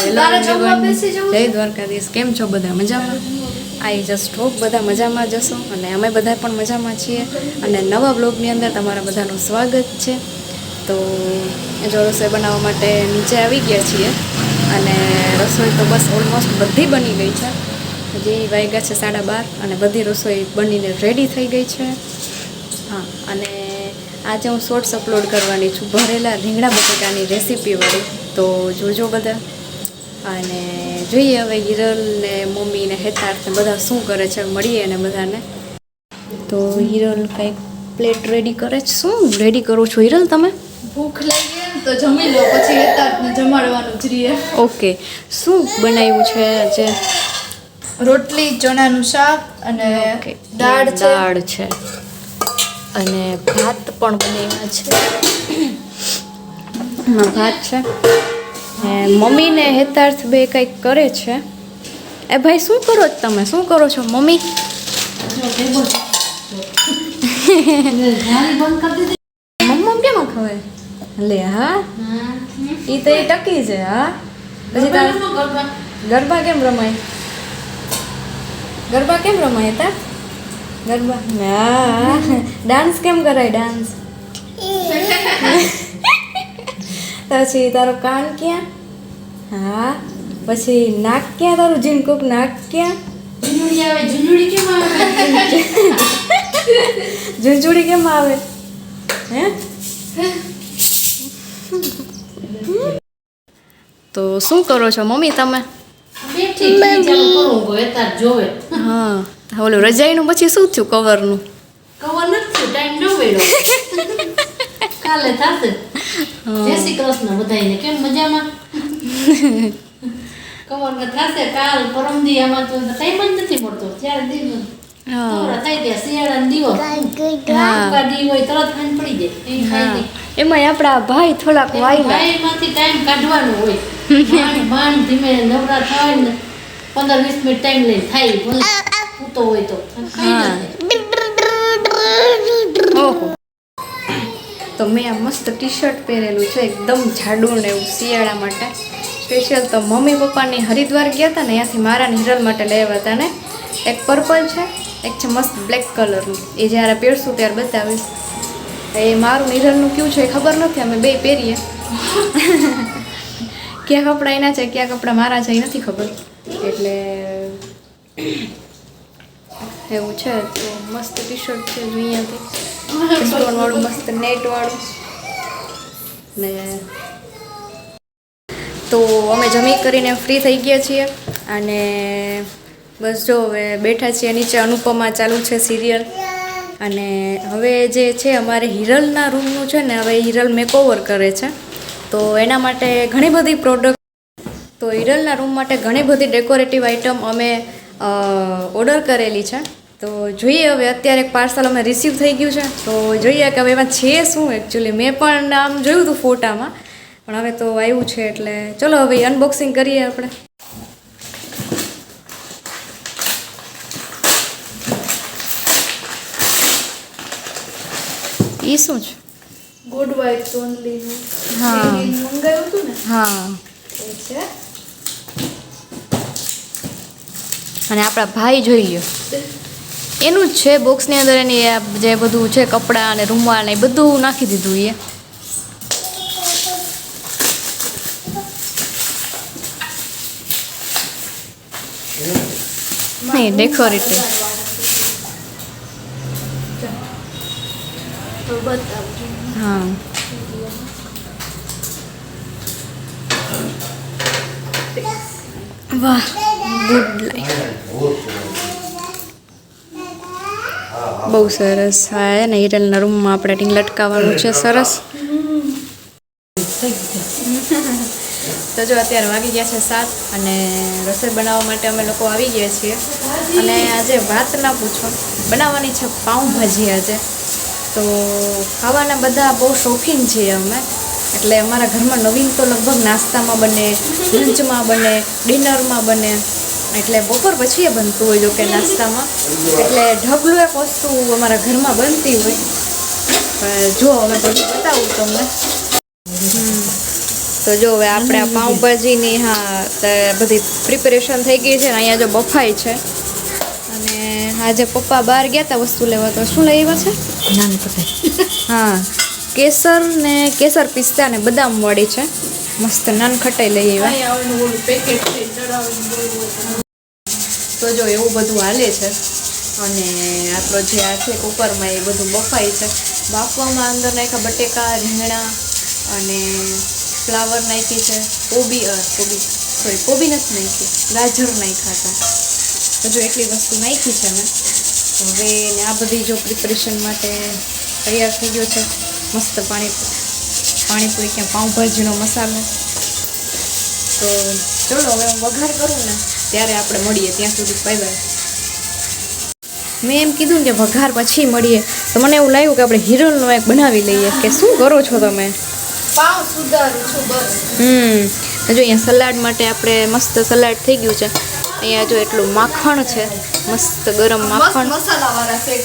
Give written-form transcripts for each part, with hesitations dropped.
જય દ્વારકાધીશ. કેમ છો બધા? મજામાં? આઈ જસ્ટ હોપ બધા મજામાં જશો અને અમે બધા પણ મજામાં છીએ. અને નવા બ્લોગની અંદર તમારા બધાનું સ્વાગત છે. તો જો રસોઈ બનાવવા માટે નીચે આવી ગયા છીએ અને રસોઈ તો બસ ઓલમોસ્ટ બધી બની ગઈ છે. હજી વાગ્યા છે 12:30 અને બધી રસોઈ બનીને રેડી થઈ ગઈ છે. હા, અને આજે હું શોર્ટ્સ અપલોડ કરવાની છું ભરેલા રીંગણા બટેટાની રેસીપીવાળી. તો જોજો બધા. અને જોઈએ હવે હિરલ ને મમ્મી ને હેતાર્થ ને બધા શું કરે છે, મળીએ ને બધાને. તો હિરલ કંઈક પ્લેટ રેડી કરે છે. શું રેડી કરો છો હિરલ તમે? ભૂખ લાગી ને તો જમી લો, પછી હેતાર્થને જમાડવાનું જ રહીએ. ઓકે, શું બનાવ્યું છે આજે? રોટલી, ચણાનું શાક અને દાળ છે અને ભાત પણ બનાવ્યા છે. હા, ભાત છે. મમ્મી ને હેતાર્થ બે કંઈક કરે છે. એ ભાઈ શું કરો છો તમે? શું કરો છો મમ્મી? મમ્મા કેમ ખવાય લે? હા, એ તો એ ટકી છે. હા, પછી તાર ગરબા કેમ રમાય? ગરબા કેમ રમાય તા? ગરબા હા, ડાન્સ કેમ કરાય? ડાન્સ પછી તારો કાન ક્યાં? હા, પછી નાક ક્યાં તારું? ઝીણકુક નાક ક્યાં? ઝુંઝુડી આવે. ઝુંઝુડી કેમ આવે? ઝુંઝુડી કેમ આવે? હે? તો શું કરો છો મમ્મી તમે? હા, ઓલું રજાઈનું પછી શું થયું? કવરનું કવર નથી, ટાઈમ ન વેડો. કાલે થશે. જય શ્રી કૃષ્ણ બધાયને. કેમ મજામાં? કવરમાં થશે કાલ પરમદી. આમાં તો ટાઈમ જ નથી મળતો. ત્યારે દિવસ તોરા થઈ ગયા. શિયાળાનો દિવસ દી હોય તરત ખાંડ પડી જાય. એ ખાઈ દે. એમાં આપણા ભાઈ થોડાક વાયલા ભાઈમાંથી ટાઈમ કાઢવાનો હોય. માંડ ધીમે નવરા થાય ને 15-20 મિનિટ ટાઈમ લઈને થાય. ભલે સૂતો હોય તો ખાઈ લે. ઓહો, તો મેં આ મસ્ત ટી શર્ટ પહેરેલું છે, એકદમ જાડું ને એવું શિયાળા માટે સ્પેશિયલ. તો મમ્મી પપ્પાની હરિદ્વાર ગયા હતા ને, ત્યાંથી મારા હિરલ માટે લેવા હતા ને. એક પર્પલ છે, એક છે મસ્ત બ્લેક કલરનું. એ જ્યારે પહેરશું ત્યારે બતાવીશ. એ મારું હિરલનું કયું છે એ ખબર નથી, અમે બે પહેરીએ. ક્યાં કપડાં એના છે, ક્યાં કપડાં મારા છે એ નથી ખબર. એટલે એવું છે. તો મસ્ત ટી શર્ટ છે, જો અહીંયાથી સ્ટોન વાળું મસ્ત નેટ વાળું ને. તો અમે જમી કરીને ફ્રી થઈ ગયા છીએ અને બસ જો હવે બેઠા છીએ નીચે. અનુપમા ચાલુ છે સિરિયલ. અને હવે જે છે અમારે હિરલના રૂમનું છે ને, હવે હિરલ મેકઓવર કરે છે. તો એના માટે ઘણી બધી પ્રોડક્ટ, તો હિરલના રૂમ માટે ઘણી બધી ડેકોરેટિવ આઇટમ અમે ઓર્ડર કરેલી છે. તો જોઈએ હવે અત્યારે એક પાર્સલ અમે રિસીવ થઈ ગયું છે. તો જોઈએ કે હવે એમાં છે શું. એકચ્યુઅલી મેં પણ આમ જોયું હતું ફોટામાં, પણ હવે તો આવ્યું છે. એટલે ચલો હવે અનબોક્સિંગ કરીએ આપણે. એ શું છે? Good vibes only. હા, મંગાવ્યું હતું ને. હા. એ છે. અને આપણા ભાઈ જોઈ લ્યો, એનું જ છે. બોક્સની અંદર એની જે બધું છે કપડાં અને રૂમાલ ને એ બધું નાખી દીધું. એ નહીં ડેકોરેટિવ. તો બતાવજો. હા, વાહ, ગુડ લાઈફ, બહુ સરસ. હા, ને હિરલના રૂમમાં આપણે ટીંગ લટકાવવાનું છે. સરસ. તો જો અત્યારે વાગી ગયા છે 7 અને રસોઈ બનાવવા માટે અમે લોકો આવી ગયા છીએ. અને આજે વાત ના પૂછો, બનાવવાની છે પાઉંભાજી આજે. તો ખાવાના બધા બહુ શોખીન છીએ અમે. એટલે અમારા ઘરમાં નવીન તો લગભગ નાસ્તામાં બને, લંચમાં બને, ડિનરમાં બને. એટલે બપોર પછી એ બનતું હોય જો કે નાસ્તામાં. એટલે ઢગલું એક વસ્તુ અમારા ઘરમાં બનતી હોય. જો હવે બધું બતાવું તમને. તો તો જો હવે આપણે આ પાઉંભાજીની બધી પ્રિપેરેશન થઈ ગઈ છે ને અહીંયા જો બફાઈ છે. અને આજે પપ્પા બહાર ગયા હતા વસ્તુ લેવા, તો શું લઈ આવ્યા છે? નાની પકાઈ. હા, કેસર ને કેસર પિસ્તા ને બદામ વાળી છે. મસ્ત નાન ખટાઈ લઈ આવ્યા. પેકેટ છે ચડાવીને. તો જો એવું બધું હાલે છે. અને આપણો જે આ છે કુકરમાં એ બધું બફાય છે. બાફવામાં અંદર નાખ્યા બટેકા, રીંગણા અને ફ્લાવર નાખી છે. કોબી નથી નાખી, ગાજર નાખ્યા હતા. તો જો એટલી વસ્તુ નાખી છે મેં. હવે ને આ બધી જો પ્રિપરેશન માટે તૈયાર થઈ ગયો છે. મસ્ત પાણીપુરી ક્યાં પાઉંભાજીનો મસાલો. તો ચલો હવે હું વઘાર કરું ને ત્યારે આપણે મળીએ. ત્યાં સુધી બાય બાય. મેં એમ કીધું ને કે વઘાર પછી મળીએ, તો મને એવું લાગ્યું કે આપણે હિરલનો એક બનાવી લઈએ. કે શું કરો છો તમે? પાવ સુધારું છું બસ. જો અહીંયા સલાડ માટે આપણે મસ્ત સલાડ થઈ ગયું છે. અહીંયા જો એટલું માખણ છે, મસ્ત ગરમ માખણ, મસાલાવાળા શેક.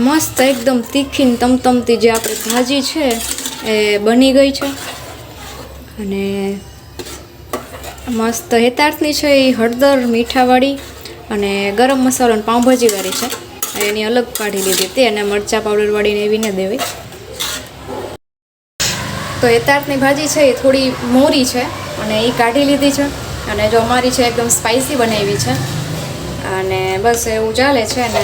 મસ્ત એકદમ તીખી ને તમતમતી જે આપણી ભાજી છે એ બની ગઈ છે. અને મસ્ત હેતાર્થની છે એ હળદર મીઠાવાળી અને ગરમ મસાલો અને પાઉંભાજીવાળી છે. એની અલગ કાઢી લીધી હતી, અને મરચાં પાવડરવાળીને એવી ન દેવી. તો હેતાર્થની ભાજી છે એ થોડી મોરી છે અને એ કાઢી લીધી છે. અને જો અમારી છે એકદમ સ્પાઇસી બનાવી છે. અને બસ એવું ચાલે છે. અને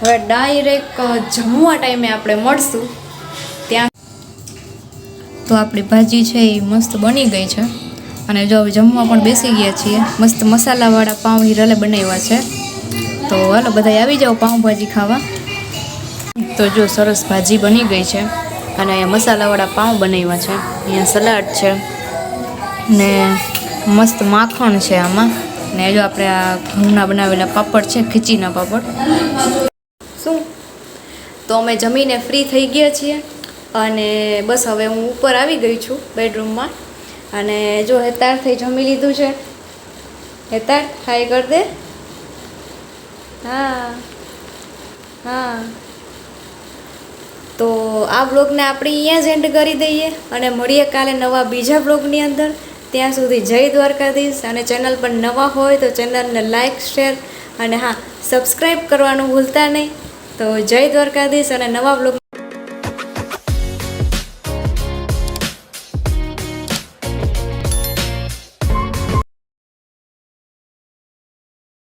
હવે ડાયરેક્ટ જમવા ટાઈમે આપણે મળશું ત્યાં. તો આપણી ભાજી છે એ મસ્ત બની ગઈ છે. અને જો હવે જમવા પણ બેસી ગયા છીએ. મસ્ત મસાલાવાળા પાઉં હિરલે બનાવ્યા છે. તો હાલો બધા આવી જાઓ પાઉંભાજી ખાવા. તો જો સરસ ભાજી બની ગઈ છે. અને અહીંયા મસાલાવાળા પાઉં બનાવ્યા છે. અહીંયા સલાડ છે ને મસ્ત માખણ છે આમાં. ને જો આપણે આ ઘઉંના બનાવેલા પાપડ છે, ખીચીના પાપડ. શું તો અમે જમીને ફ્રી થઈ ગયા છીએ. અને બસ હવે હું ઉપર આવી ગઈ છું બેડરૂમમાં. અને જો હેતાર્થે જમી લીધું છે. હેતાર્થ હાય કર દે. હા. તો આ બ્લોગને આપણે અહીંયા જ એન્ડ કરી દઈએ અને મળીએ કાલે નવા બીજા બ્લોગની અંદર. ત્યાં સુધી જય દ્વારકાધીશ. અને ચેનલ પર નવા હોય તો ચેનલને લાઇક, શેર અને સબસ્ક્રાઈબ કરવાનું ભૂલતા નહીં. તો જય દ્વારકાધીશ અને નવા બ્લોગ